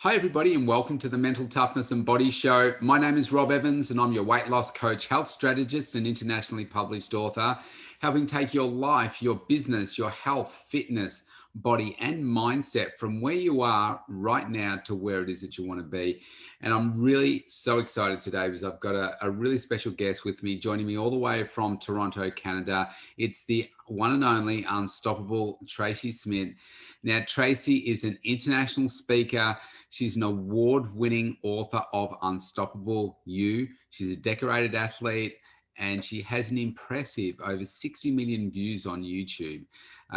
Hi, everybody, and welcome to the Mental Toughness and Body Show. My name is Rob Evans, and I'm your weight loss coach, health strategist, and internationally published author, helping take your life, your business, your health, fitness, body, and mindset from where you are right now to where it is that you want to be. And I'm really so excited today because I've got a really special guest with me, joining me all the way from Toronto, Canada. It's the one and only Unstoppable Tracy Smith. Now, Tracy is an international speaker. She's an award-winning author of Unstoppable You. She's a decorated athlete, and she has an impressive over 60 million views on YouTube.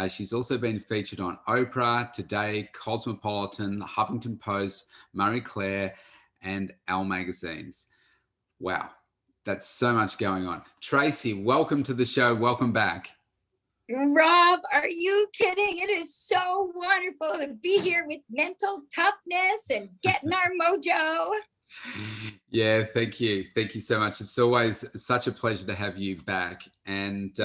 She's also been featured on Oprah, Today, Cosmopolitan, The Huffington Post, Marie Claire, and Elle magazines. Wow, that's so much going on. Tracy, welcome to the show. Welcome back. Rob, are you kidding? It is so wonderful to be here with mental toughness and getting our mojo. Yeah, thank you. Thank you so much. It's always such a pleasure to have you back. And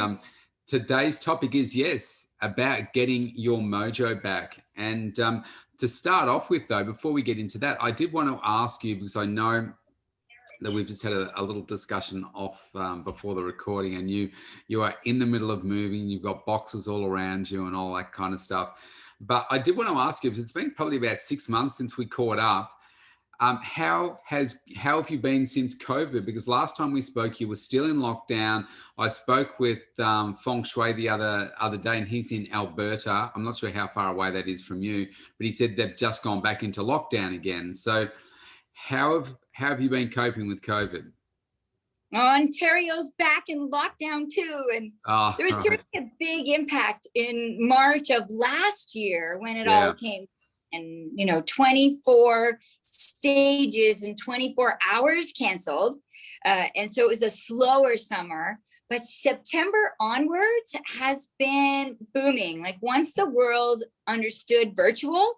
today's topic is, yes, about getting your mojo back. And to start off with, though, before we get into that, I did want to ask you, because I know that we've just had a little discussion off before the recording, and you are in the middle of moving, you've got boxes all around you and all that kind of stuff. But I did want to ask you, because it's been probably about 6 months since we caught up. How have you been since COVID? Because last time we spoke, you were still in lockdown. I spoke with Feng Shui the other day, and he's in Alberta. I'm not sure how far away that is from you, but he said they've just gone back into lockdown again. So how have you been coping with COVID? Ontario's back in lockdown too. And there was certainly a big impact in March of last year when it all came. And, 24 stages in 24 hours canceled. And so it was a slower summer. But September onwards has been booming. Like once the world understood virtual,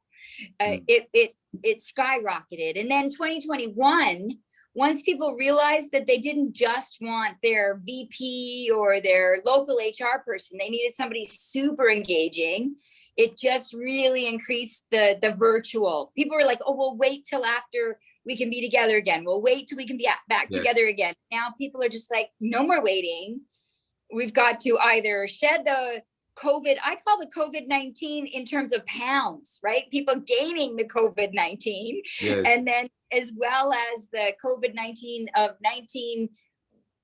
it skyrocketed. And then 2021, once people realized that they didn't just want their VP or their local HR person, they needed somebody super engaging. It just really increased the virtual. People were like, oh, we'll wait till after we can be together again. We'll wait till we can be back together again. Now people are just like, no more waiting. We've got to either shed the COVID, I call the COVID-19 in terms of pounds, right? People gaining the COVID-19. Yes. And then as well as the COVID-19 of 19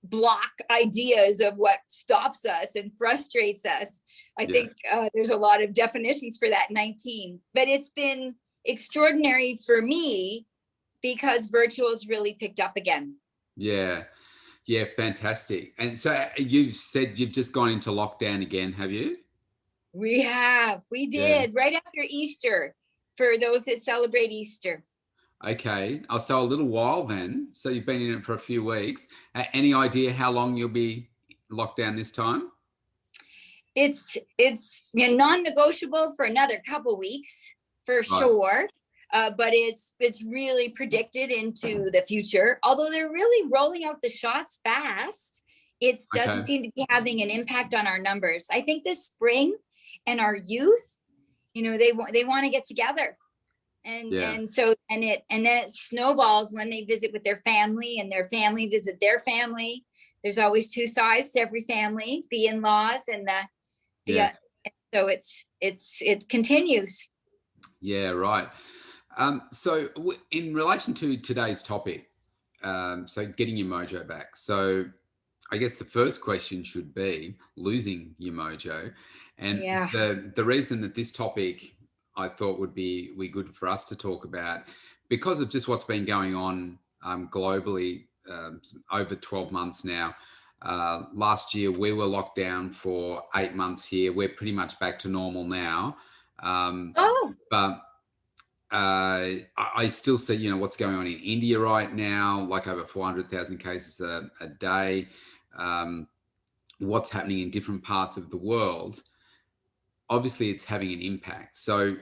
block ideas of what stops us and frustrates us. I think there's a lot of definitions for that 19, but it's been extraordinary for me because virtual's really picked up again. Yeah, fantastic. And so you said you've just gone into lockdown again, have you? We did right after Easter, for those that celebrate Easter. Okay, so a little while then. So you've been in it for a few weeks. Any idea how long you'll be locked down this time? It's non-negotiable for another couple weeks for sure. But it's really predicted into the future. Although they're really rolling out the shots fast, it doesn't seem to be having an impact on our numbers. I think this spring and our youth, they want to get together. And then it snowballs when they visit with their family and their family visit their family. There's always two sides to every family, the in-laws and so it continues. Yeah, right. So in relation to today's topic, so getting your mojo back. So I guess the first question should be losing your mojo. And the reason that this topic I thought would be good for us to talk about, because of just what's been going on globally over 12 months now. Last year, we were locked down for 8 months here. We're pretty much back to normal now. But I still see, what's going on in India right now, like over 400,000 cases a day. What's happening in different parts of the world. Obviously, it's having an impact. So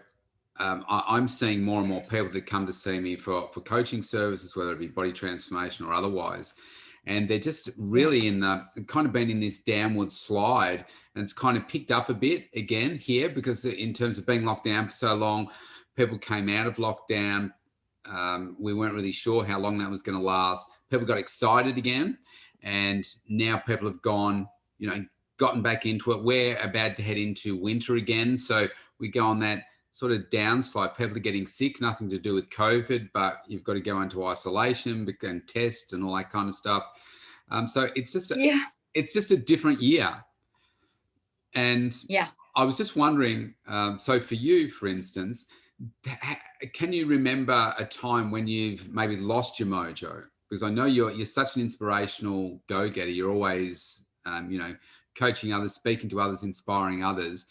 I'm seeing more and more people that come to see me for coaching services, whether it be body transformation or otherwise. And they're just really kind of been in this downward slide, and it's kind of picked up a bit again here, because in terms of being locked down for so long, people came out of lockdown, we weren't really sure how long that was going to last. People got excited again, and now people have gone, gotten back into it. We're about to head into winter again, so we go on that sort of downslide. People are getting sick, nothing to do with COVID, but you've got to go into isolation and test and all that kind of stuff. So it's just a different year. And I was just wondering, so for you, for instance, can you remember a time when you've maybe lost your mojo? Because I know you're such an inspirational go-getter. You're always, coaching others, speaking to others, inspiring others.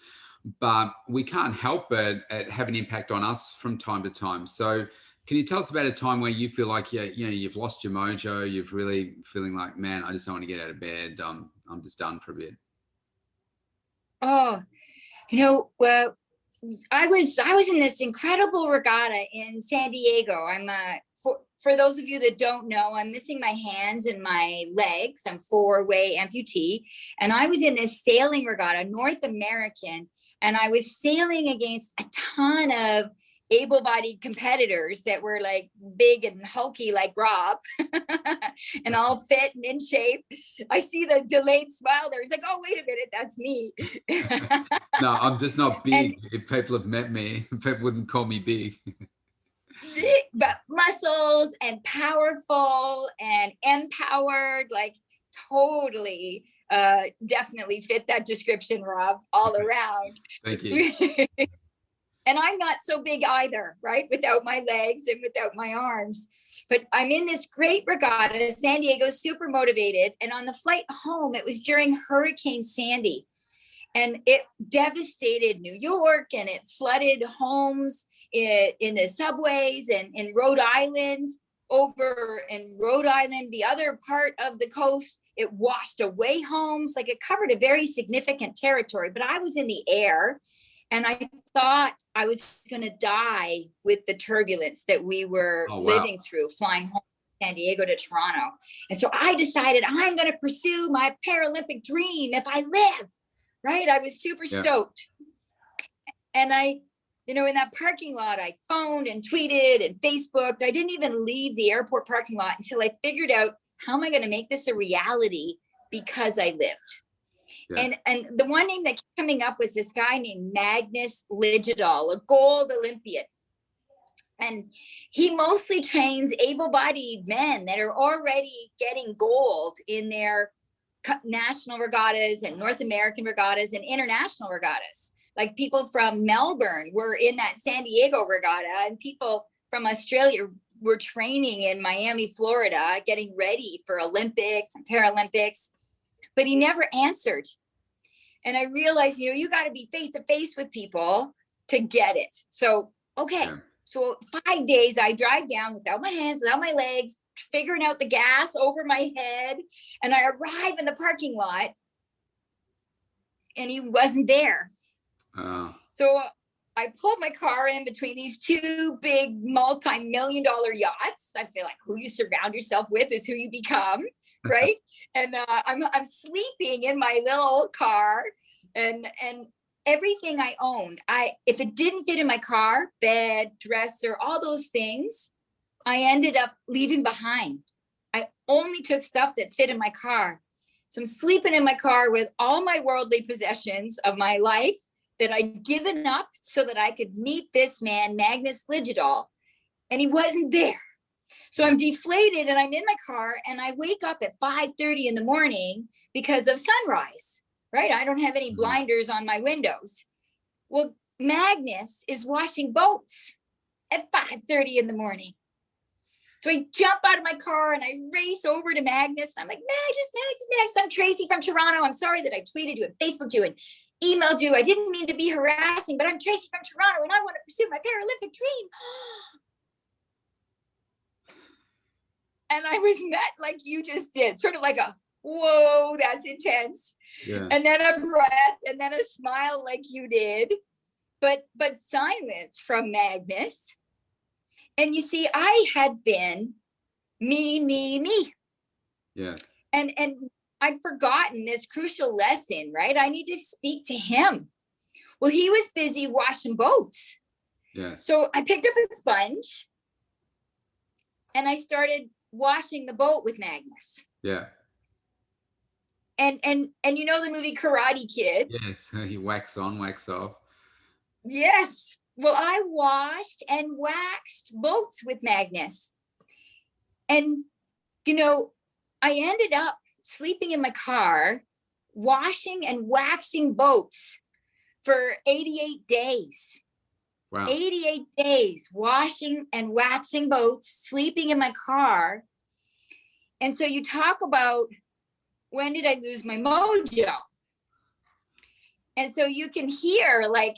But we can't help but have an impact on us from time to time. So can you tell us about a time where you feel like you've lost your mojo, you've really feeling like, man, I just don't want to get out of bed. I'm just done for a bit. Oh, well, I was in this incredible regatta in San Diego. I'm for those of you that don't know, I'm missing my hands and my legs. I'm 4-way amputee, and I was in this sailing regatta, North American, and I was sailing against a ton of able-bodied competitors that were like big and hulky like Rob and all fit and in shape. I see the delayed smile there. He's like, oh, wait a minute, that's me. No, I'm just not big. If people have met me, people wouldn't call me big. But muscles and powerful and empowered, like totally definitely fit that description, Rob, all around. Thank you. And I'm not so big either, right? Without my legs and without my arms. But I'm in this great regatta, San Diego, super motivated. And on the flight home, it was during Hurricane Sandy. And it devastated New York, and it flooded homes in the subways and in Rhode Island. Over in Rhode Island, the other part of the coast, it washed away homes. Like, it covered a very significant territory. But I was in the air, and I thought I was going to die with the turbulence that we were living through, flying home from San Diego to Toronto. And so I decided I'm going to pursue my Paralympic dream if I live, right? I was super stoked. And I, in that parking lot, I phoned and tweeted and Facebooked. I didn't even leave the airport parking lot until I figured out, how am I going to make this a reality because I lived? Yeah. And the one name that kept coming up was this guy named Magnus Ligidal, a gold Olympian. And he mostly trains able-bodied men that are already getting gold in their national regattas and North American regattas and international regattas. Like, people from Melbourne were in that San Diego regatta, and people from Australia were training in Miami, Florida, getting ready for Olympics and Paralympics. But he never answered. And I realized, you got to be face to face with people to get it. So, So 5 days I drive down without my hands, without my legs, figuring out the gas over my head. And I arrive in the parking lot, and he wasn't there. So I pulled my car in between these two big multi-million-dollar yachts. I feel like who you surround yourself with is who you become, right? And I'm sleeping in my little car, and everything I owned, if it didn't fit in my car, bed, dresser, all those things, I ended up leaving behind. I only took stuff that fit in my car. So I'm sleeping in my car with all my worldly possessions of my life that I'd given up so that I could meet this man, Magnus Ligidal, and he wasn't there. So I'm deflated, and I'm in my car, and I wake up at 5:30 in the morning because of sunrise, right? I don't have any blinders on my windows. Well, Magnus is washing boats at 5:30 in the morning. So I jump out of my car and I race over to Magnus. I'm like, Magnus, I'm Tracy from Toronto. I'm sorry that I tweeted you and Facebooked you and emailed you. I didn't mean to be harassing, but I'm Tracy from Toronto, and I want to pursue my Paralympic dream. And I was met like you just did, sort of like a, whoa, that's intense. Yeah. And then a breath, and then a smile like you did, but silence from Magnus. And you see, I had been me. Yeah. And I'd forgotten this crucial lesson, right? I need to speak to him. Well, he was busy washing boats. Yeah. So I picked up a sponge and I started washing the boat with Magnus. Yeah. And you know the movie Karate Kid? Yes, he wax on, wax off. Yes. Well, I washed and waxed boats with Magnus. And, you know, I ended up sleeping in my car, washing and waxing boats for 88 days. Wow. 88 days washing and waxing boats, sleeping in my car. And so you talk about, when did I lose my mojo? And so you can hear, like,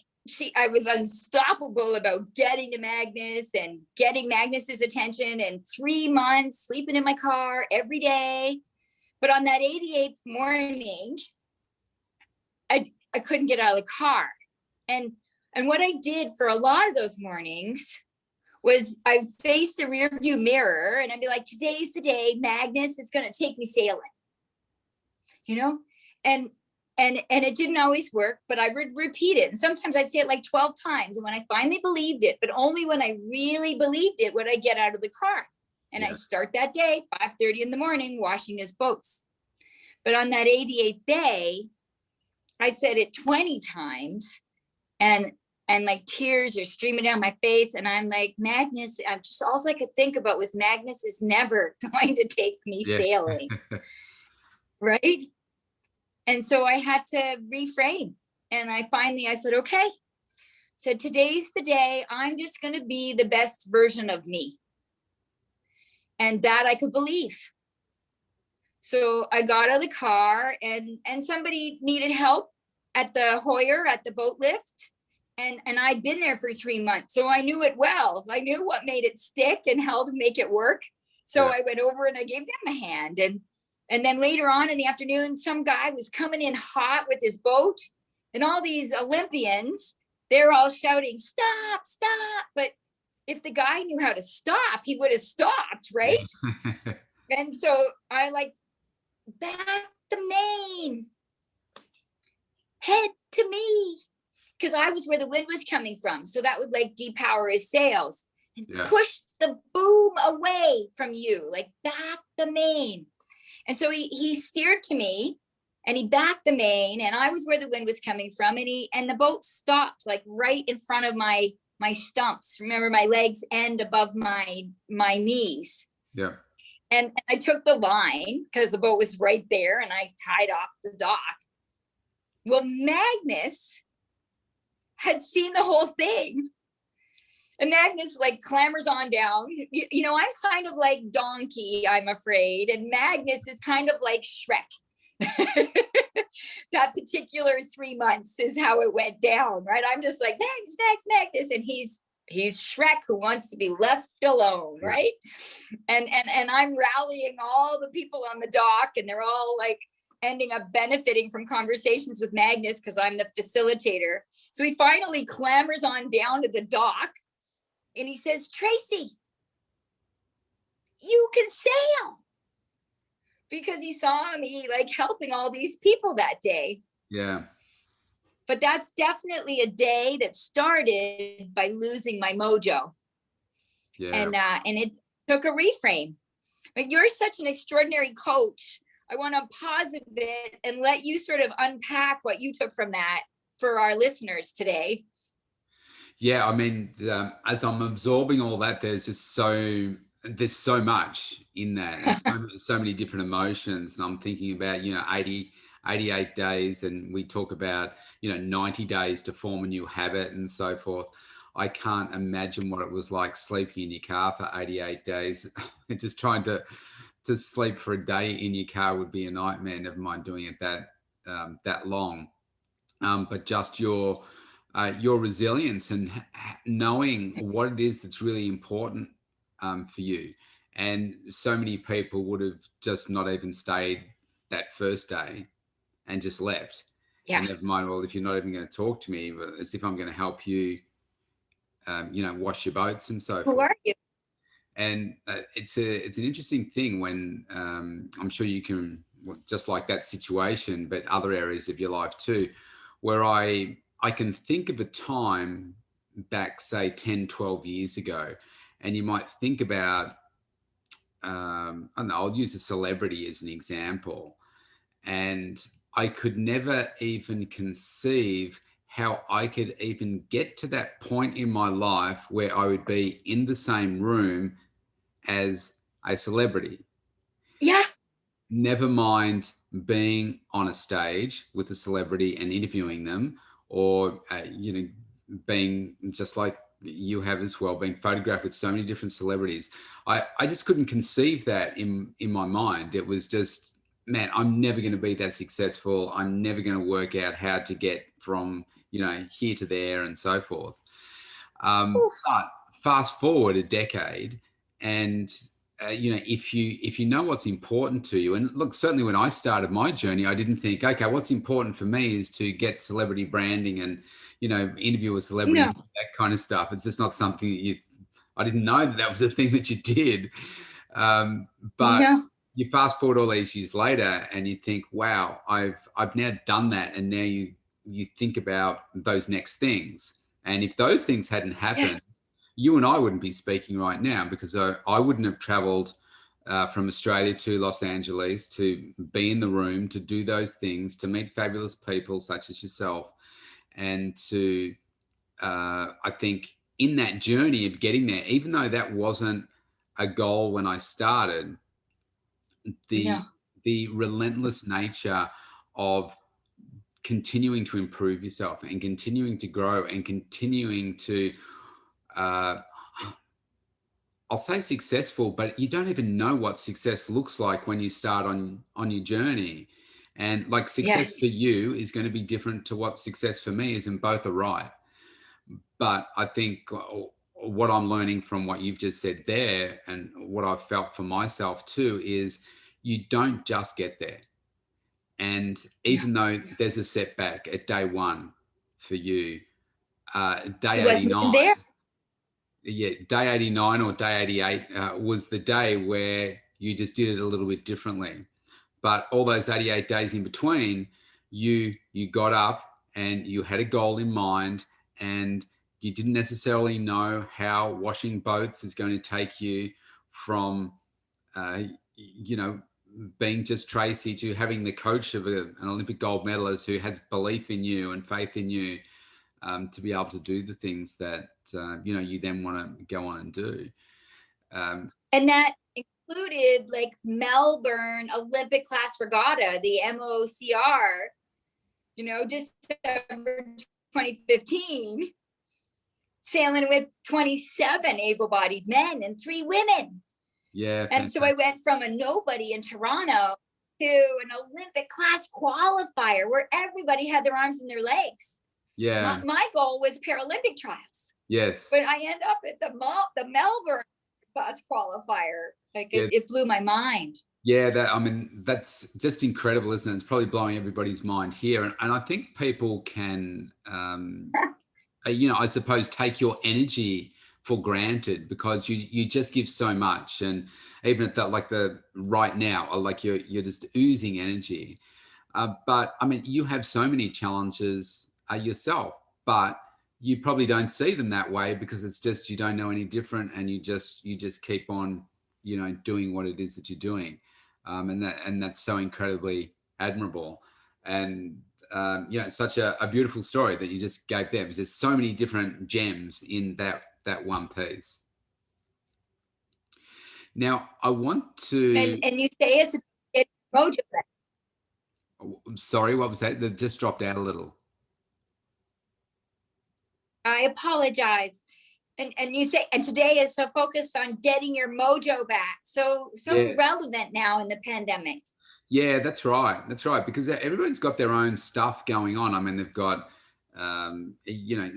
I was unstoppable about getting to Magnus and getting Magnus's attention, and 3 months sleeping in my car every day. But on that 88th morning, I couldn't get out of the car. And what I did for a lot of those mornings was I faced the rearview mirror and I'd be like, today's the day Magnus is going to take me sailing, you know? And it didn't always work, but I would repeat it. And sometimes I'd say it like 12 times. And when I finally believed it, but only when I really believed it, would I get out of the car. And I start that day, 5:30 in the morning, washing his boats. But on that 88th day, I said it 20 times, and like tears are streaming down my face. And I'm like, Magnus, just all I could think about was Magnus is never going to take me sailing. Right? And so I had to reframe. And I said, okay. So today's the day I'm just going to be the best version of me. And that I could believe. So I got out of the car, and somebody needed help at the Hoyer, at the boat lift. And I'd been there for 3 months. So I knew it well. I knew what made it stick and how to make it work. So I went over and I gave them a hand. And then later on in the afternoon, some guy was coming in hot with his boat, and all these Olympians, they're all shouting, stop, stop. But if the guy knew how to stop, he would have stopped, right? And so I back the main, head to me, because I was where the wind was coming from. So that would depower his sails and push the boom away from you, back the main. And so he steered to me, and he backed the main, and I was where the wind was coming from, and the boat stopped right in front of my stumps. Remember, my legs end above my knees. Yeah. And I took the line because the boat was right there, and I tied off the dock. Well, Magnus had seen the whole thing. And Magnus clambers on down. You know, I'm kind of like Donkey, I'm afraid. And Magnus is kind of like Shrek. That particular 3 months is how it went down, right? I'm just like, Magnus. And he's Shrek who wants to be left alone, right? And I'm rallying all the people on the dock, and they're all ending up benefiting from conversations with Magnus because I'm the facilitator. So he finally clambers on down to the dock, and he says, Tracy, you can sail. Because he saw me helping all these people that day. Yeah. But that's definitely a day that started by losing my mojo. Yeah. And it took a reframe. But you're such an extraordinary coach. I want to pause a bit and let you sort of unpack what you took from that for our listeners today. Yeah, I mean, as I'm absorbing all that, there's so much in that, and so many different emotions. And I'm thinking about, 88 days, and we talk about, 90 days to form a new habit and so forth. I can't imagine what it was like sleeping in your car for 88 days. Just trying to sleep for a day in your car would be a nightmare, never mind doing it that long. But just your resilience and knowing what it is that's really important for you. And so many people would have just not even stayed that first day and just left. Yeah. And never mind, well, if you're not even going to talk to me, but as if I'm going to help you, wash your boats and so forth. Who are you? And it's an interesting thing when I'm sure you can, just like that situation, but other areas of your life too, where I can think of a time back, say 10, 12 years ago, and you might think about I don't know, I'll use a celebrity as an example. And I could never even conceive how I could even get to that point in my life where I would be in the same room as a celebrity. Yeah. Never mind being on a stage with a celebrity and interviewing them, or being just like you have as well, being photographed with so many different celebrities. I just couldn't conceive that in my mind. It was just, man, I'm never going to be that successful. I'm never going to work out how to get from here to there and so forth. But fast forward a decade, and if you know what's important to you, and look, certainly when I started my journey, I didn't think, okay, what's important for me is to get celebrity branding and interview a celebrity, No. that kind of stuff. It's just not something that I didn't know that was a thing that you did. But no. You fast forward all these years later, and you think, wow, I've now done that, and now you think about those next things, and if those things hadn't happened, you and I wouldn't be speaking right now, because I wouldn't have traveled from Australia to Los Angeles to be in the room, to do those things, to meet fabulous people such as yourself, and to, I think, in that journey of getting there, even though that wasn't a goal when I started, the relentless nature of continuing to improve yourself and continuing to grow and continuing to, I'll say successful, but you don't even know what success looks like when you start on your journey. And like, success for you is going to be different to what success for me is, and both are right. But I think what I'm learning from what you've just said there, and what I've felt for myself too, is you don't just get there. And even though there's a setback at day one for you, day 89, there. Yeah, day 89 or day 88 was the day where you just did it a little bit differently. But all those 88 days in between, you got up and you had a goal in mind, and you didn't necessarily know how washing boats is going to take you from, being just Tracy to having the coach of an Olympic gold medalist who has belief in you and faith in you, to be able to do the things that you then want to go on and do. And that included like Melbourne Olympic class regatta, the MOCR, December 2015, sailing with 27 able-bodied men and 3 women. Yeah. And so I went from a nobody in Toronto to an Olympic class qualifier where everybody had their arms and their legs. Yeah. My goal was Paralympic trials. Yes. But I end up at the Melbourne class qualifier. Like, it blew my mind. Yeah, that's just incredible, isn't it? It's probably blowing everybody's mind here. And I think people can, I suppose, take your energy for granted, because you just give so much. And even at that, like the right now, like you're just oozing energy. But you have so many challenges yourself, but you probably don't see them that way, because it's just, you don't know any different, and you just keep on, doing what it is that you're doing. And that's so incredibly admirable. And such a beautiful story that you just gave there, because there's so many different gems in that one piece. Now, I want to... And you say it's Mojo. Sorry, what was that? That just dropped out a little. I apologize. And you say, and today is so focused on getting your mojo back. So relevant now in the pandemic. Yeah, that's right. That's right. Because everybody's got their own stuff going on. They've got,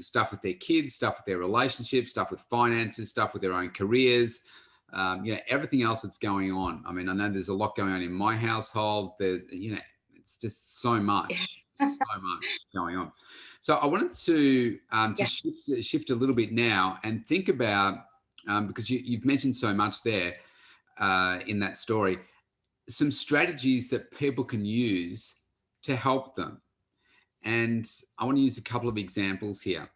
stuff with their kids, stuff with their relationships, stuff with finances, stuff with their own careers, everything else that's going on. I know there's a lot going on in my household. There's, it's just so much, going on. So I wanted to shift a little bit now and think about, because you've mentioned so much there in that story, some strategies that people can use to help them. And I want to use a couple of examples here.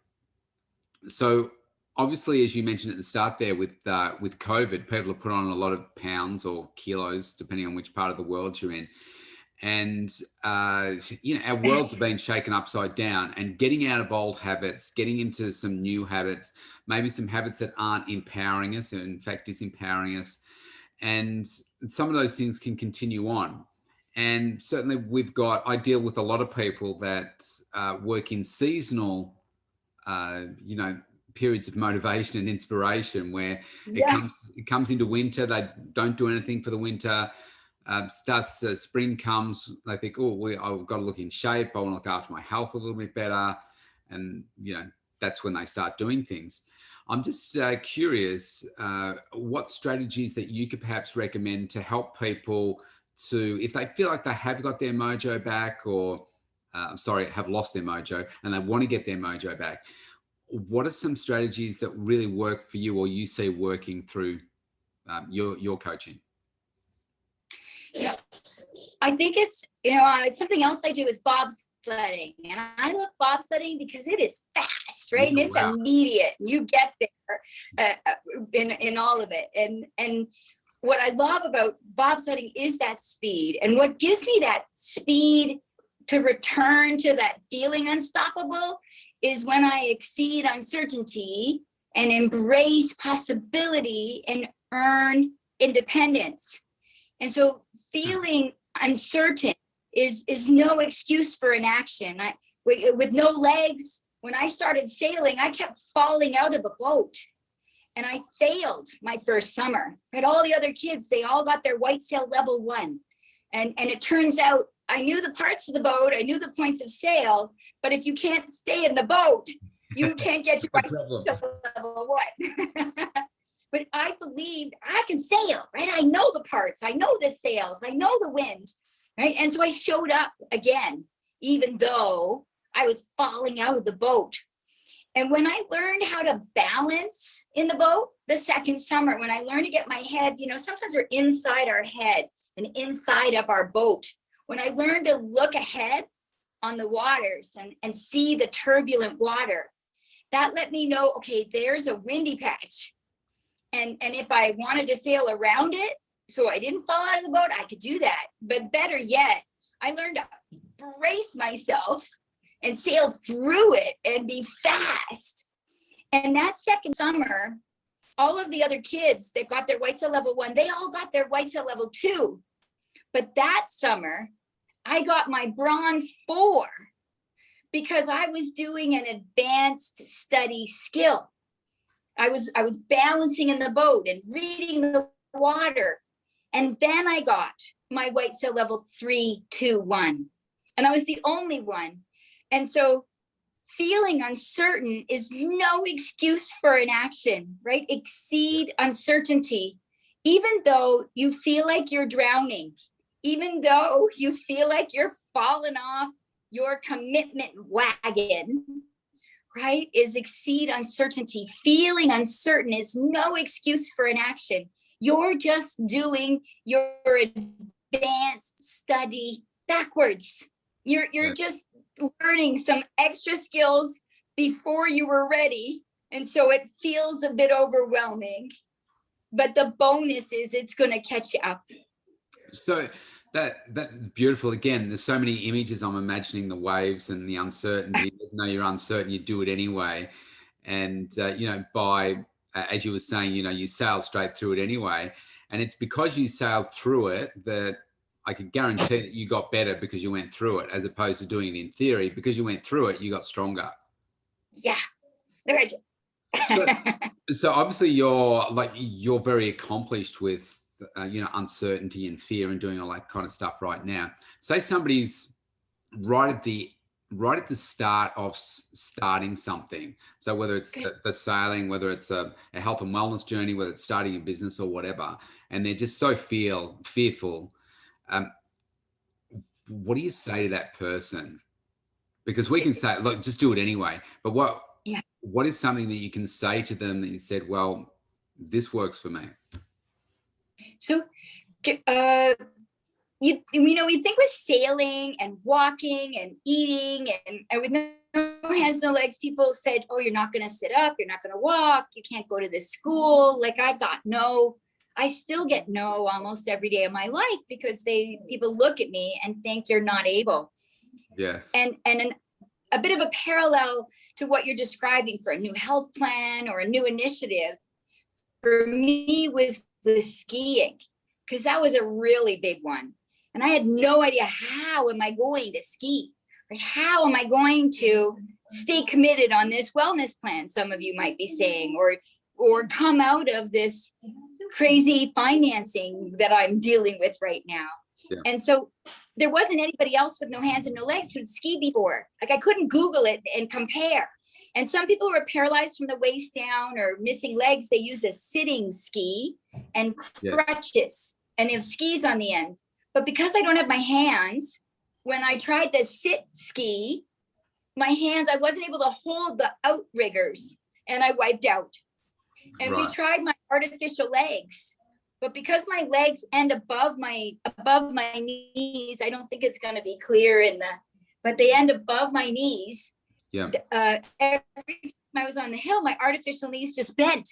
So obviously, as you mentioned at the start there, with COVID, people have put on a lot of pounds or kilos, depending on which part of the world you're in. And, our worlds have been shaken upside down, and getting out of old habits, getting into some new habits, maybe some habits that aren't empowering us, and in fact, disempowering us. And some of those things can continue on. And certainly I deal with a lot of people that work in seasonal, periods of motivation and inspiration, where it comes into winter, they don't do anything for the winter. Spring comes, they think, I've got to look in shape, I want to look after my health a little bit better, and that's when they start doing things. I'm just curious, what strategies that you could perhaps recommend to help people to, if they feel like they have got their mojo back, or have lost their mojo and they want to get their mojo back. What are some strategies that really work for you, or you see working through your coaching? Yeah, I think it's, something else I do is bobsledding. And I love bobsledding because it is fast, right? And it's immediate. You get there in all of it. And what I love about bobsledding is that speed. And what gives me that speed to return to that feeling unstoppable is when I exceed uncertainty and embrace possibility and earn independence. And so feeling uncertain is no excuse for inaction. With no legs, when I started sailing, I kept falling out of a boat. And I failed my first summer. But all the other kids, they all got their white sail level 1. And it turns out I knew the parts of the boat, I knew the points of sail, but if you can't stay in the boat, you can't get your white sail level 1. But I believed I can sail, right? I know the parts, I know the sails, I know the wind, right? And so I showed up again, even though I was falling out of the boat. And when I learned how to balance in the boat the second summer, when I learned to get my head, sometimes we're inside our head and inside of our boat. When I learned to look ahead on the waters and see the turbulent water, that let me know, okay, there's a windy patch. And if I wanted to sail around it, so I didn't fall out of the boat, I could do that. But better yet, I learned to brace myself and sail through it and be fast. And that second summer, all of the other kids that got their white sail level 1, they all got their white sail level 2. But that summer, I got my bronze 4 because I was doing an advanced study skill. I was balancing in the boat and reading the water. And then I got my white sail level 3, 2, 1. And I was the only one. And so feeling uncertain is no excuse for inaction, right? Exceed uncertainty, even though you feel like you're drowning, even though you feel like you're falling off your commitment wagon, right? Is exceed uncertainty. Feeling uncertain is no excuse for inaction. You're just doing your advanced study backwards. You're just learning some extra skills before you were ready. And so it feels a bit overwhelming, but the bonus is it's going to catch you up. So that's beautiful. Again, there's so many images. I'm imagining the waves and the uncertainty. Even though you're uncertain, you do it anyway. And, as you were saying, you sail straight through it anyway. And it's because you sailed through it that I can guarantee that you got better because you went through it, as opposed to doing it in theory. Because you went through it, you got stronger. Yeah. So obviously you're very accomplished with uncertainty and fear and doing all that kind of stuff right now. Say somebody's right at the start of starting something. So whether it's the sailing, whether it's a health and wellness journey, whether it's starting a business or whatever, and they're just so fearful. What do you say to that person? Because we can say, look, just do it anyway. But what is something that you can say to them that you said, well, this works for me? So, we think with sailing and walking and eating and with no hands, no legs, people said, oh, you're not going to sit up, you're not going to walk, you can't go to this school. Like I still get no almost every day of my life because people look at me and think you're not able. Yes. And a bit of a parallel to what you're describing for a new health plan or a new initiative for me was skiing, because that was a really big one. And I had no idea, how am I going to ski? Right? How am I going to stay committed on this wellness plan, some of you might be saying, or come out of this crazy financing that I'm dealing with right now. Yeah. And so there wasn't anybody else with no hands and no legs who'd ski before. Like I couldn't Google it and compare. And some people who are paralyzed from the waist down or missing legs, they use a sitting ski and crutches, yes, and they have skis on the end. But because I don't have my hands, when I tried the sit ski, my hands, I wasn't able to hold the outriggers and I wiped out. And right, we tried my artificial legs, but because my legs end above my knees, I don't think it's going to be clear but they end above my knees. Yeah. Every time I was on the hill, my artificial knees just bent.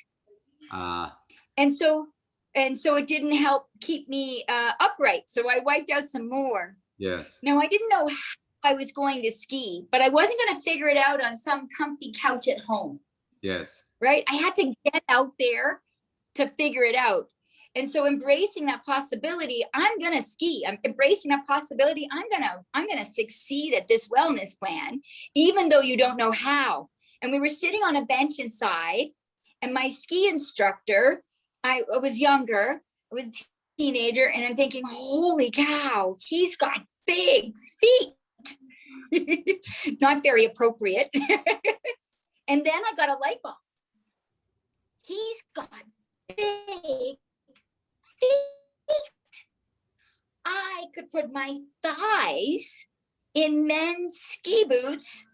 And so it didn't help keep me upright. So I wiped out some more. Yes. Now I didn't know how I was going to ski, but I wasn't going to figure it out on some comfy couch at home. Yes. Right. I had to get out there to figure it out. And so embracing that possibility, I'm going to ski. I'm embracing that possibility. I'm going to succeed at this wellness plan, even though you don't know how. And we were sitting on a bench inside, and my ski instructor, I was younger, I was a teenager, and I'm thinking, holy cow, he's got big feet. Not very appropriate. And then I got a light bulb. He's got big feet. I could put my thighs in men's ski boots.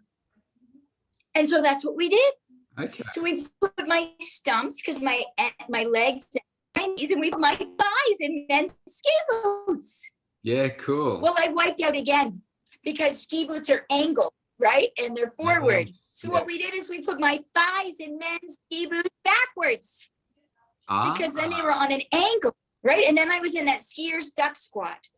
And so that's what we did. Okay. So we put my stumps, because my legs and my knees, and we put my thighs in men's ski boots. Yeah, cool. Well, I wiped out again because ski boots are angled, right? And they're forward. Yes. So what we did is we put my thighs in men's ski boots backwards. Because then they were on an angle, right? And then I was in that skier's duck squat.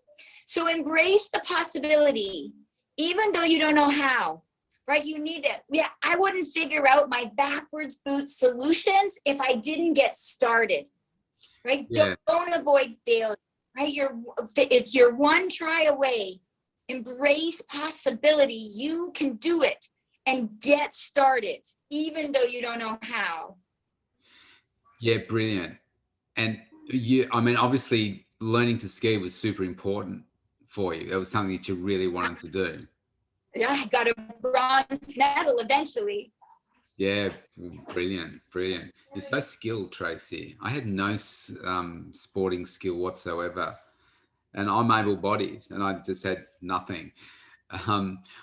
So embrace the possibility, even though you don't know how, right? You need it. Yeah, I wouldn't figure out my backwards boot solutions if I didn't get started, right? Yeah. Don't avoid failure, right? It's your one try away. Embrace possibility. You can do it and get started, even though you don't know how. Yeah, brilliant. And obviously learning to ski was super important for you. That was something that you really wanted to do. Yeah, I got a bronze medal eventually. Yeah, brilliant. You're so skilled, Tracy. I had no sporting skill whatsoever. And I'm able-bodied, and I just had nothing.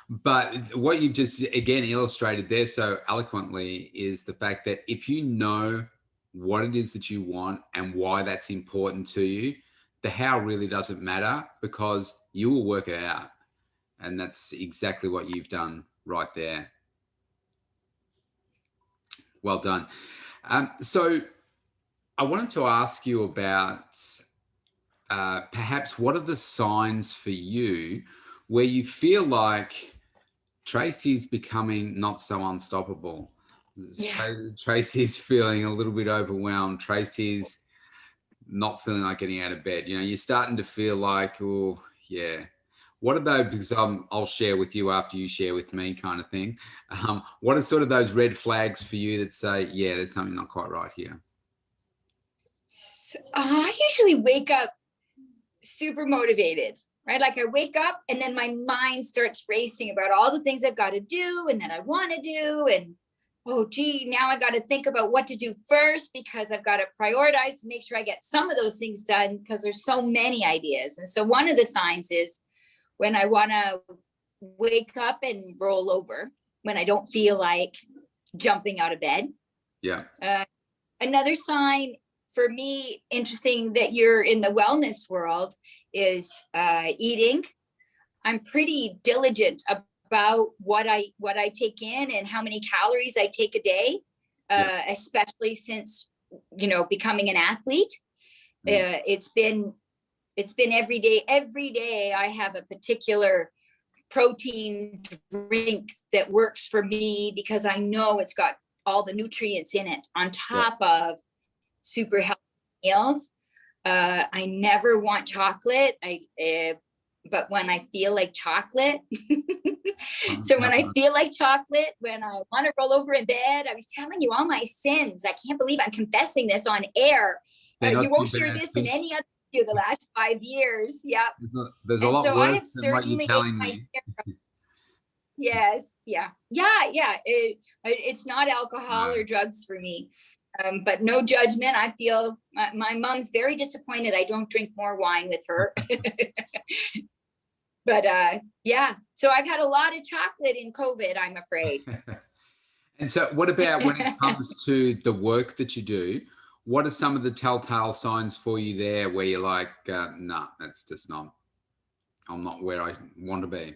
But what you've just, again, illustrated there so eloquently is the fact that if you know what it is that you want and why that's important to you, the how really doesn't matter, because you will work it out. And that's exactly what you've done right there. Well done. So I wanted to ask you about perhaps what are the signs for you where you feel like Tracy's becoming not so unstoppable? Yeah. Tracy's feeling a little bit overwhelmed. Tracy's not feeling like getting out of bed. You're starting to feel like, oh, yeah. What are those, because I'll share with you after you share with me kind of thing. What are sort of those red flags for you that say, yeah, there's something not quite right here? So, I usually wake up super motivated, right? Like I wake up and then my mind starts racing about all the things I've got to do and that I want to do. And, oh, gee, now I got to think about what to do first, because I've got to prioritize to make sure I get some of those things done, because there's so many ideas. And so one of the signs is when I want to wake up and roll over, when I don't feel like jumping out of bed. Yeah. Another sign for me, interesting that you're in the wellness world, is eating. I'm pretty diligent about what I take in and how many calories I take a day, especially since, becoming an athlete. It's been every day. Every day I have a particular protein drink that works for me because I know it's got all the nutrients in it on top of super healthy meals. I never want chocolate. But when I feel like chocolate, so when I feel like chocolate, when I want to roll over in bed, I was telling you all my sins. I can't believe I'm confessing this on air. You won't hear this in any other video the last 5 years. Yep. There's a lot worse than what you're telling me. Yes. Yeah. It's not alcohol or drugs for me. But no judgment. I feel my mom's very disappointed I don't drink more wine with her. But so I've had a lot of chocolate in COVID, I'm afraid. And so what about when it comes to the work that you do? What are some of the telltale signs for you there where you're like, nah, that's just not, I'm not where I want to be?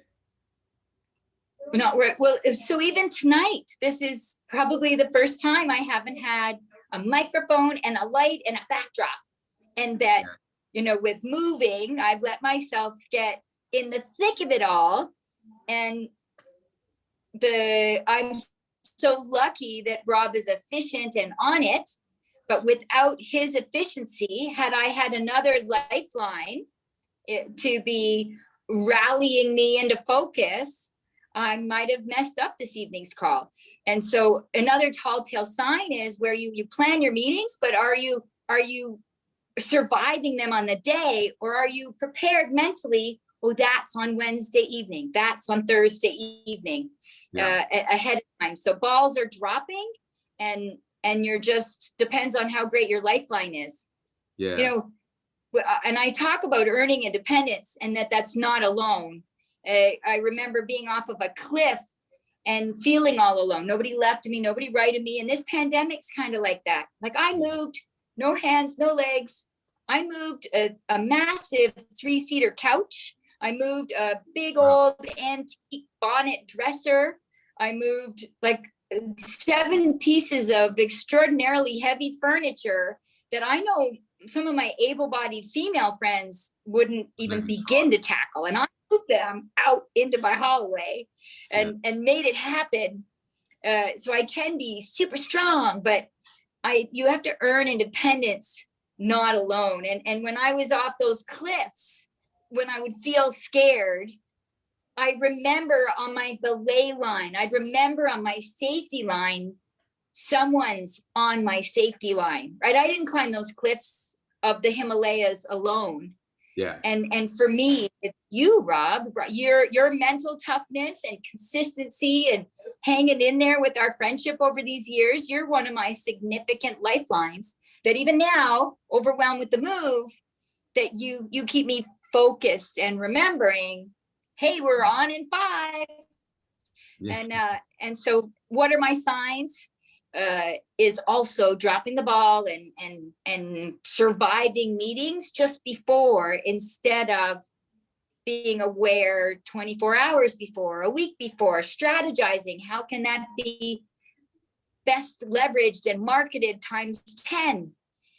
Not where, well, so even tonight, this is probably the first time I haven't had a microphone and a light and a backdrop. And that, with moving, I've let myself get in the thick of it all. And I'm so lucky that Rob is efficient and on it, but without his efficiency, had I had another lifeline to be rallying me into focus, I might have messed up this evening's call. And so another telltale sign is where you plan your meetings, but are you surviving them on the day, or are you prepared mentally? Oh, that's on Wednesday evening. That's on Thursday evening, ahead of time. So balls are dropping, and you're just depends on how great your lifeline is. Yeah. And I talk about earning independence and that's not alone. I remember being off of a cliff and feeling all alone. Nobody left me, nobody righted me. And this pandemic's kind of like that. Like I moved, no hands, no legs. I moved a massive 3-seater couch. I moved a big old antique bonnet dresser. I moved like 7 pieces of extraordinarily heavy furniture that I know some of my able-bodied female friends wouldn't even begin to tackle. And I moved them out into my hallway and made it happen. So I can be super strong, but you have to earn independence, not alone. And when I was off those cliffs, when I would feel scared, I remember on my belay line, I'd remember on my safety line, someone's on my safety line, right? I didn't climb those cliffs of the Himalayas alone. Yeah. And for me, it's you, Rob, your mental toughness and consistency and hanging in there with our friendship over these years. You're one of my significant lifelines that even now, overwhelmed with the move, that you keep me focused and remembering, hey, we're on in 5. Yeah. And so what are my signs? Is also dropping the ball and surviving meetings just before, instead of being aware 24 hours before, a week before, strategizing. How can that be best leveraged and marketed times 10?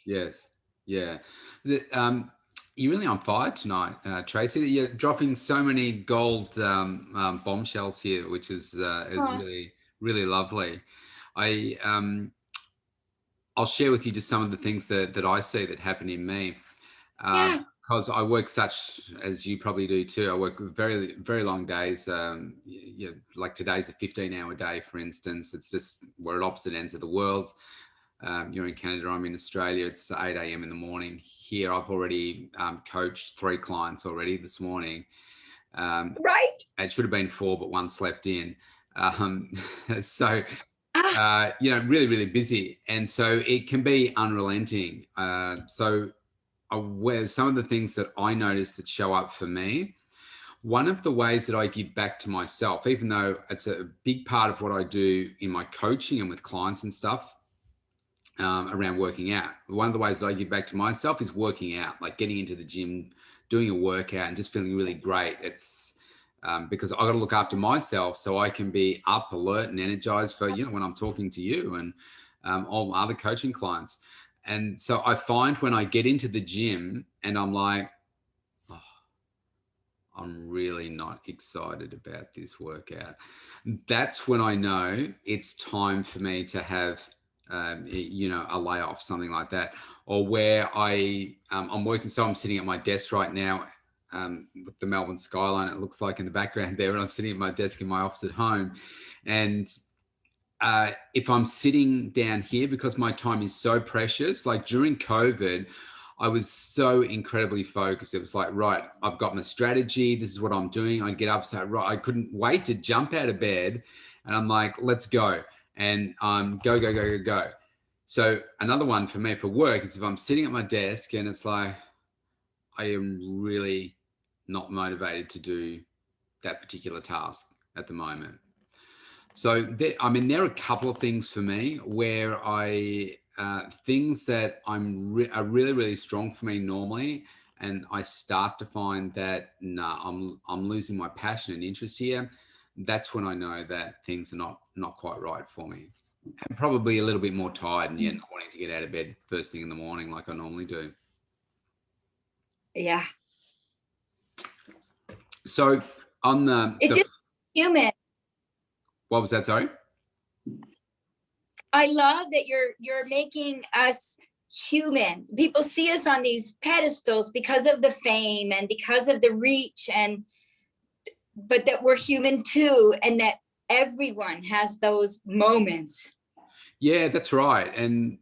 Yes. Yeah. You're really on fire tonight, Tracy. You're dropping so many gold bombshells here, which is really, really lovely. I'll share with you just some of the things that I see that happen in me, because I work such, as you probably do too. I work very, very long days. Like today's a 15-hour day, for instance. It's just we're at opposite ends of the world. You're in Canada, I'm in Australia. It's 8 a.m. in the morning. Here, I've already coached 3 clients already this morning. Right. It should have been 4, but 1 slept in. Really, really busy. And so it can be unrelenting. Where some of the things that I notice that show up for me, one of the ways that I give back to myself, even though it's a big part of what I do in my coaching and with clients and stuff, around working out. One of the ways that I give back to myself is working out, like getting into the gym, doing a workout and just feeling really great. It's because I got to look after myself so I can be up, alert, and energized for, you know, when I'm talking to you and all my other coaching clients. And so I find when I get into the gym and I'm like, oh, I'm really not excited about this workout, that's when I know it's time for me to have, you know, a layoff, something like that. Or where I'm working, so I'm sitting at my desk right now with the Melbourne skyline, it looks like in the background there, and I'm sitting at my desk in my office at home. And if I'm sitting down here, because my time is so precious, like during COVID, I was so incredibly focused. It was like, right, I've got my strategy. This is what I'm doing. I'd get up, so right, I couldn't wait to jump out of bed, and I'm like, let's go, and go, go, go, go, go. So another one for me for work is if I'm sitting at my desk and it's like, I am really not motivated to do that particular task at the moment. So there are a couple of things for me where things that are really, really strong for me normally, and I start to find that, I'm losing my passion and interest here. That's when I know that things are not quite right for me. And probably a little bit more tired and not wanting to get out of bed first thing in the morning like I normally do. Yeah. So on it's just human. What was that? Sorry. I love that you're making us human. People see us on these pedestals because of the fame and because of the reach, but that we're human too, and that everyone has those moments. Yeah, that's right. And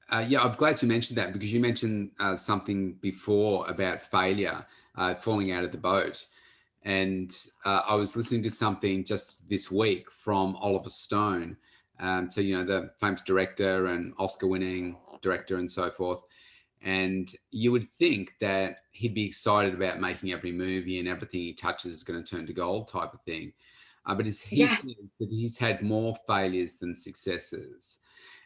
I'm glad you mentioned that, because you mentioned something before about failure, falling out of the boat. And I was listening to something just this week from Oliver Stone. So, you know, the famous director and Oscar-winning director and so forth. And you would think that he'd be excited about making every movie and everything he touches is going to turn to gold type of thing. But he says that he's had more failures than successes.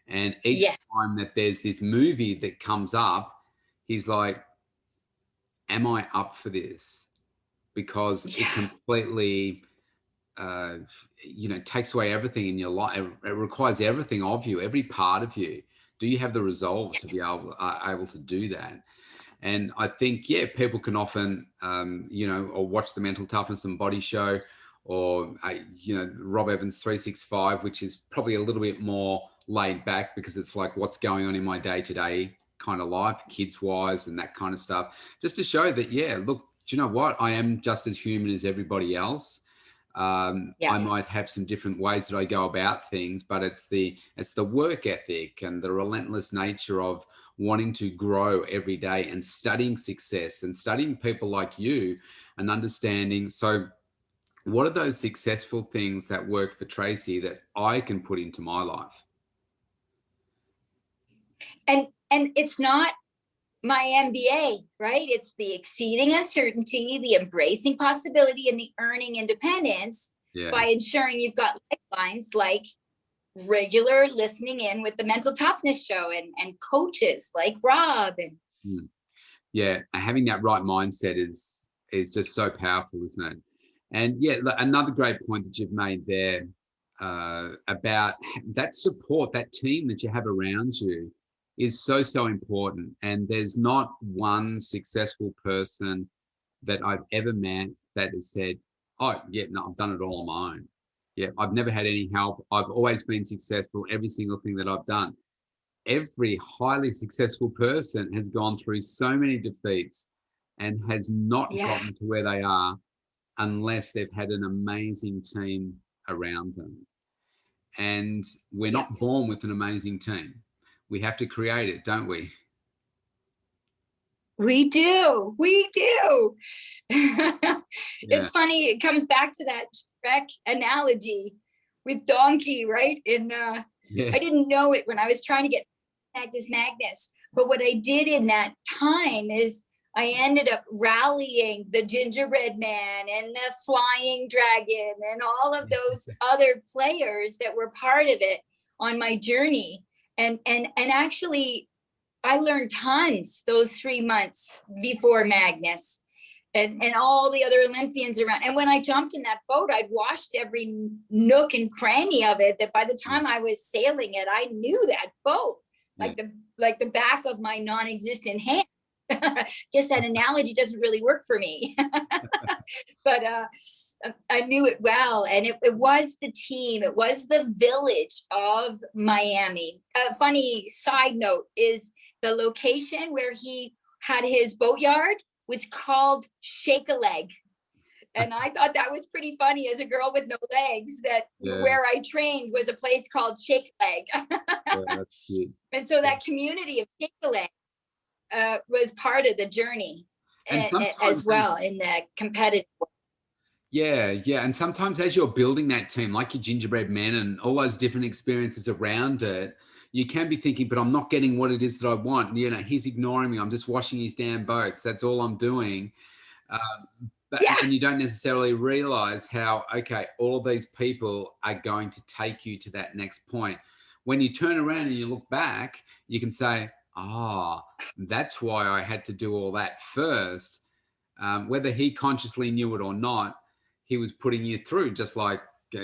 And each time that there's this movie that comes up, he's like, am I up for this? Because it completely, takes away everything in your life. It requires everything of you, every part of you. Do you have the resolve to be able to do that? And I think, people can often, or watch the Mental Toughness and Body Show, or, Rob Evans 365, which is probably a little bit more laid back, because it's like what's going on in my day-to-day kind of life, kids-wise and that kind of stuff, just to show that, look, do you know what? I am just as human as everybody else. I might have some different ways that I go about things, but it's the work ethic and the relentless nature of wanting to grow every day and studying success and studying people like you and understanding. So what are those successful things that work for Tracy that I can put into my life? And it's not my MBA, right? It's the exceeding uncertainty, the embracing possibility, and the earning independence by ensuring you've got lifelines like regular listening in with the Mental Toughness Show and coaches like Rob. And having that right mindset is just so powerful, isn't it? And another great point that you've made there about that support, that team that you have around you, is so important. And there's not one successful person that I've ever met that has said, I've done it all on my own. I've never had any help. I've always been successful, every single thing that I've done. Every highly successful person has gone through so many defeats and has not gotten to where they are unless they've had an amazing team around them. And we're not born with an amazing team. We have to create it, don't we? We do. It's funny. It comes back to that Shrek analogy with Donkey, right? And I didn't know it when I was trying to get Magnus. But what I did in that time is I ended up rallying the gingerbread man and the flying dragon and all of those other players that were part of it on my journey. And actually, I learned tons those 3 months before Magnus. and all the other Olympians around. And when I jumped in that boat, I'd washed every nook and cranny of it, that by the time I was sailing it, I knew that boat like the back of my non-existent hand. Guess that analogy doesn't really work for me. But I knew it well. And it was the team, it was the village of Miami. A funny side note is the location where he had his boatyard was called Shake a Leg. And I thought that was pretty funny as a girl with no legs, that where I trained was a place called Shake a Leg. That's cute. And so that community of Shake a Leg was part of the journey as well in the competitive world. Yeah. And sometimes as you're building that team, like your gingerbread men and all those different experiences around it, you can be thinking, but I'm not getting what it is that I want. You know, he's ignoring me. I'm just washing his damn boats. That's all I'm doing. And you don't necessarily realize how, okay, all of these people are going to take you to that next point. When you turn around and you look back, you can say, that's why I had to do all that first. Whether he consciously knew it or not, he was putting you through, just like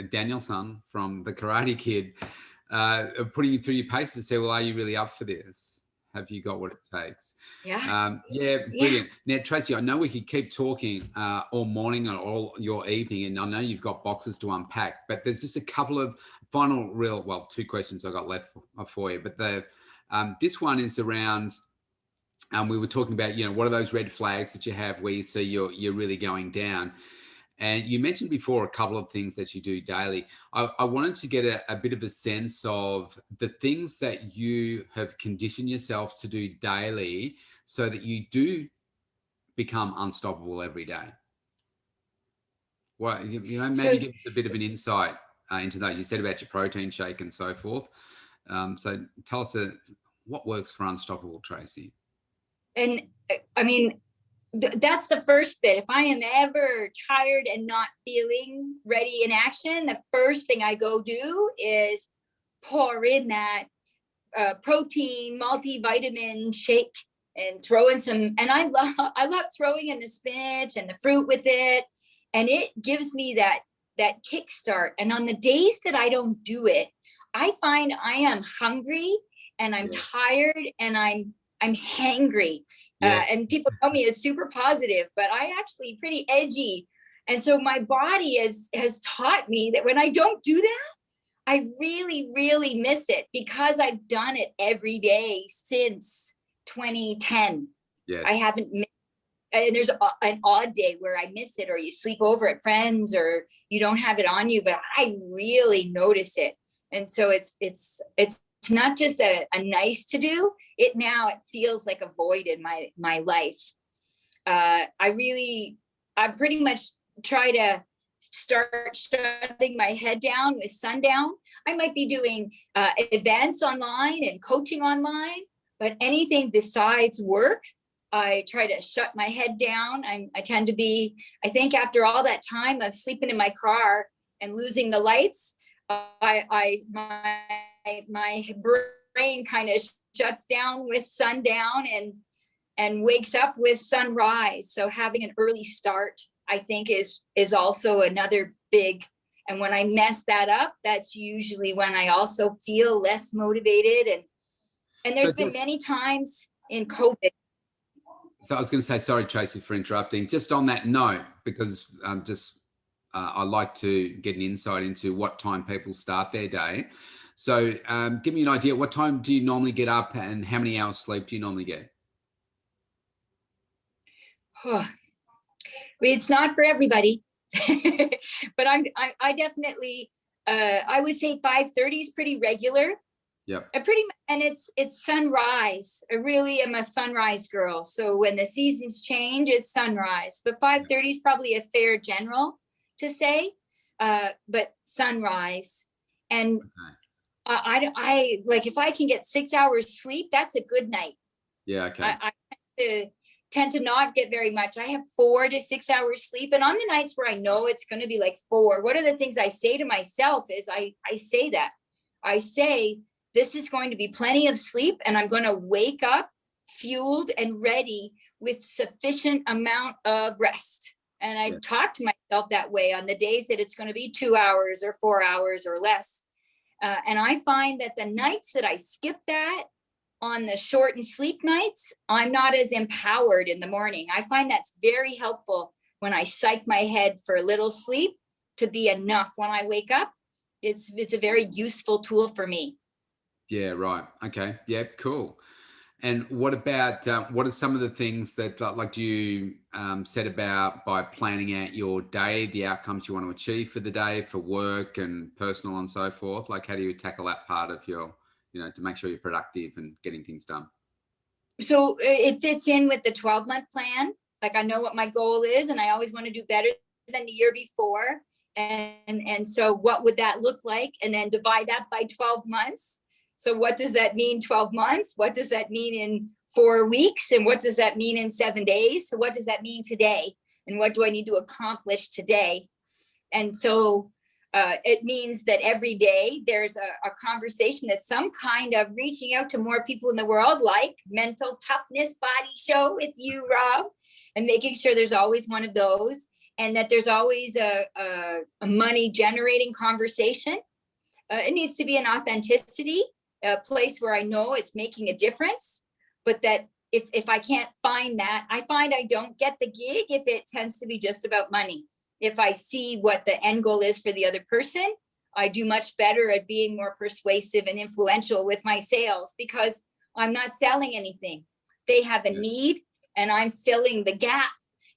Danielson from the Karate Kid, putting you through your paces to say, well, are you really up for this? Have you got what it takes? Brilliant. Now, Tracy, I know we could keep talking all morning or all your evening, and I know you've got boxes to unpack, but there's just a couple of final two questions I got left for you. But this one is around, we were talking about, what are those red flags that you have where you see you're really going down? And you mentioned before a couple of things that you do daily. I wanted to get a bit of a sense of the things that you have conditioned yourself to do daily so that you do become unstoppable every day. Well, maybe give us a bit of an insight into those. You said about your protein shake and so forth. So tell us what works for Unstoppable, Tracy. And I mean, that's the first bit. If I am ever tired and not feeling ready in action, the first thing I go do is pour in that protein multivitamin shake and throw in some. And I love throwing in the spinach and the fruit with it, and it gives me that kickstart. And on the days that I don't do it, I find I am hungry and I'm tired and I'm hangry. And people know me as super positive, but I actually pretty edgy. And so my body has taught me that when I don't do that, I really, really miss it, because I've done it every day since 2010. I haven't missed. And there's an odd day where I miss it, or you sleep over at friends, or you don't have it on you, but I really notice it. And so it's not just a nice to do. It feels like a void in my life. I pretty much try to start shutting my head down with sundown. I might be doing events online and coaching online, but anything besides work, I try to shut my head down. I tend to be, I think after all that time of sleeping in my car and losing the lights, my brain kind of shuts down with sundown and wakes up with sunrise. So having an early start, I think, is also another big. And when I mess that up, that's usually when I also feel less motivated. And there's been many times in COVID. So I was going to say, sorry, Tracy, for interrupting. Just on that note, because I like to get an insight into what time people start their day. So give me an idea. What time do you normally get up, and how many hours sleep do you normally get? It's not for everybody, but I definitely, I would say 5:30 is pretty regular. Yep. And it's sunrise. I really am a sunrise girl. So when the seasons change, it's sunrise. But 5:30 is probably a fair general to say. But sunrise. And I like, if I can get 6 hours sleep, that's a good night. Yeah. Okay. I tend to not get very much. I have 4 to 6 hours sleep. And on the nights where I know it's going to be like 4, one of the things I say to myself is I say, this is going to be plenty of sleep, and I'm going to wake up fueled and ready with sufficient amount of rest. And I talk to myself that way on the days that it's going to be 2 hours or 4 hours or less. And I find that the nights that I skip that, on the shortened sleep nights, I'm not as empowered in the morning. I find that's very helpful when I psych my head for a little sleep to be enough when I wake up. It's a very useful tool for me. Yeah, right. Okay. Yeah, cool. And what about, what are some of the things that like you said about by planning out your day, the outcomes you want to achieve for the day, for work and personal and so forth? Like, how do you tackle that part of your, to make sure you're productive and getting things done? So it fits in with the 12-month plan. Like, I know what my goal is, and I always want to do better than the year before. And so what would that look like? And then divide that by 12 months. So what does that mean 12 months? What does that mean in 4 weeks? And what does that mean in 7 days? So what does that mean today? And what do I need to accomplish today? And so it means that every day there's a conversation that's some kind of reaching out to more people in the world, like Mental Toughness Body Show with you, Rob, and making sure there's always one of those, and that there's always a money generating conversation. It needs to be an authenticity, a place where I know it's making a difference, but that if I can't find that, I find I don't get the gig if it tends to be just about money. If I see what the end goal is for the other person, I do much better at being more persuasive and influential with my sales, because I'm not selling anything. They have a need and I'm filling the gap.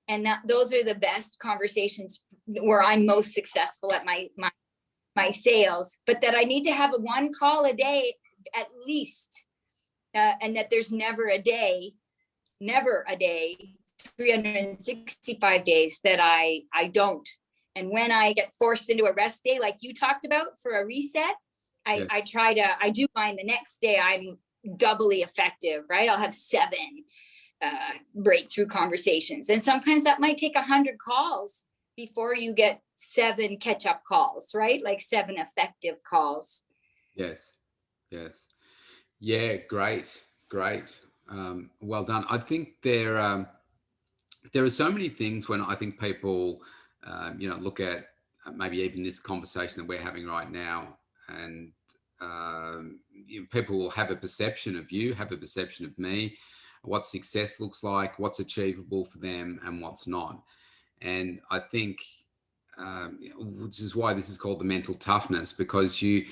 And those are the best conversations where I'm most successful at my sales, but that I need to have a 1 call a day at least, and that there's never a day, 365 days that I don't. And when I get forced into a rest day, like you talked about for a reset, I do find the next day I'm doubly effective, right? I'll have 7 breakthrough conversations. And sometimes that might take 100 calls before you get 7 catch-up calls, right? Like 7 effective calls. Yes. Yeah, great. Well done. I think there are so many things when I think people, look at maybe even this conversation that we're having right now, and people will have a perception of you, have a perception of me, what success looks like, what's achievable for them and what's not. And I think, which is why this is called the mental toughness, because you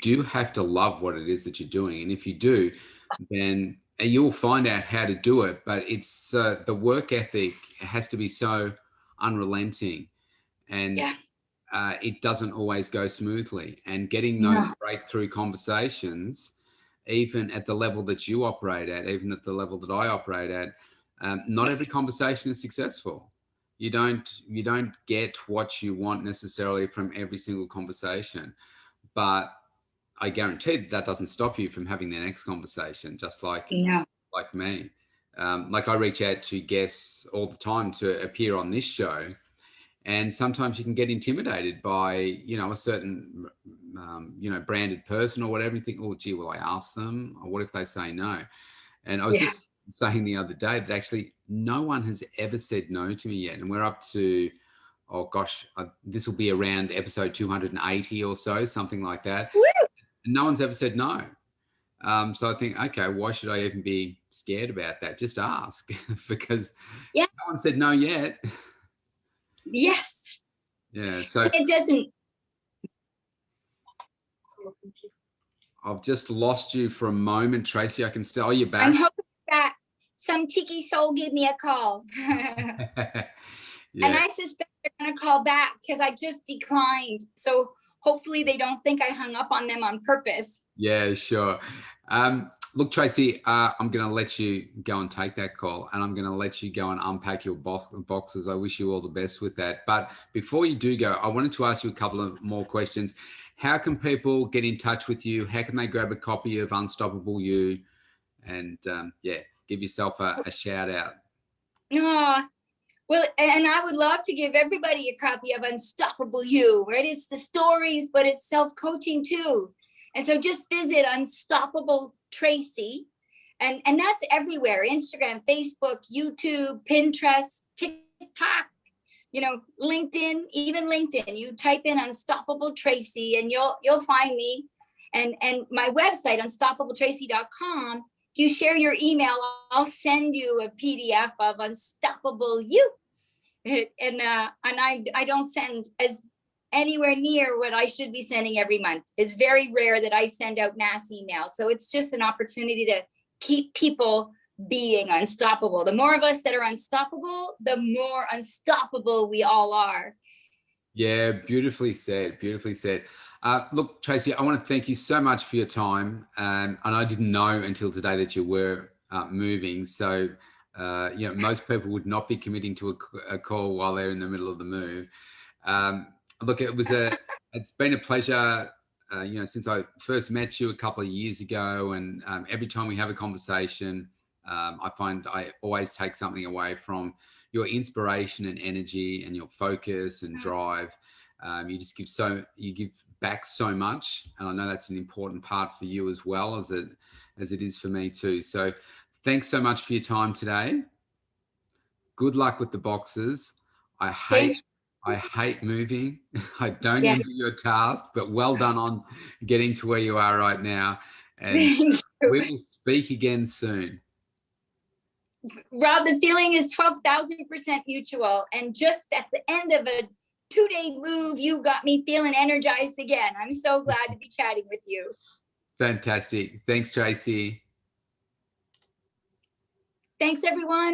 do have to love what it is that you're doing. And if you do, then you'll find out how to do it. But it's the work ethic has to be so unrelenting, and it doesn't always go smoothly. And getting those breakthrough conversations, even at the level that you operate at, even at the level that I operate at, not every conversation is successful. You don't get what you want necessarily from every single conversation, but I guarantee that doesn't stop you from having the next conversation, just like me. Like, I reach out to guests all the time to appear on this show, and sometimes you can get intimidated by, a certain, branded person or whatever. You think, oh, gee, will I ask them? Or what if they say no? And I was just saying the other day that actually no one has ever said no to me yet. And we're up to, this will be around episode 280 or so, something like that. Woo! And no one's ever said no. So I think, okay, why should I even be scared about that? Just ask, because no one said no yet. Yes. Yeah. So it doesn't. I've just lost you for a moment, Tracy. I can still, you're back. I'm hoping that some tiki soul give me a call. And I suspect they're going to call back because I just declined. So hopefully they don't think I hung up on them on purpose. Yeah, sure. Look, Tracy, I'm going to let you go and take that call, and I'm going to let you go and unpack your boxes. I wish you all the best with that. But before you do go, I wanted to ask you a couple of more questions. How can people get in touch with you? How can they grab a copy of Unstoppable You? And give yourself a shout out. Well, and I would love to give everybody a copy of Unstoppable You, right? It's the stories, but it's self-coaching too. And so just visit Unstoppable Tracy And that's everywhere: Instagram, Facebook, YouTube, Pinterest, TikTok, LinkedIn, even LinkedIn. You type in Unstoppable Tracy and you'll find me. And my website, unstoppabletracy.com, if you share your email, I'll send you a PDF of Unstoppable You. And I don't send as anywhere near what I should be sending every month. It's very rare that I send out mass emails. So it's just an opportunity to keep people being unstoppable. The more of us that are unstoppable, the more unstoppable we all are. Yeah, beautifully said. Beautifully said. Look, Tracy, I want to thank you so much for your time. And I didn't know until today that you were moving. So, most people would not be committing to a call while they're in the middle of the move. Look, it's been a pleasure, since I first met you a couple of years ago. And every time we have a conversation, I find I always take something away from your inspiration and energy and your focus and drive. You give back so much, and I know that's an important part for you as well as it is for me too. So thanks so much for your time today. Good luck with the boxes. I hate moving. I don't envy your task, but well done on getting to where you are right now. And we will speak again soon. Rob, the feeling is 12,000% mutual. And just at the end of a 2-day move, you got me feeling energized again. I'm so glad to be chatting with you. Fantastic. Thanks, Tracy. Thanks, everyone.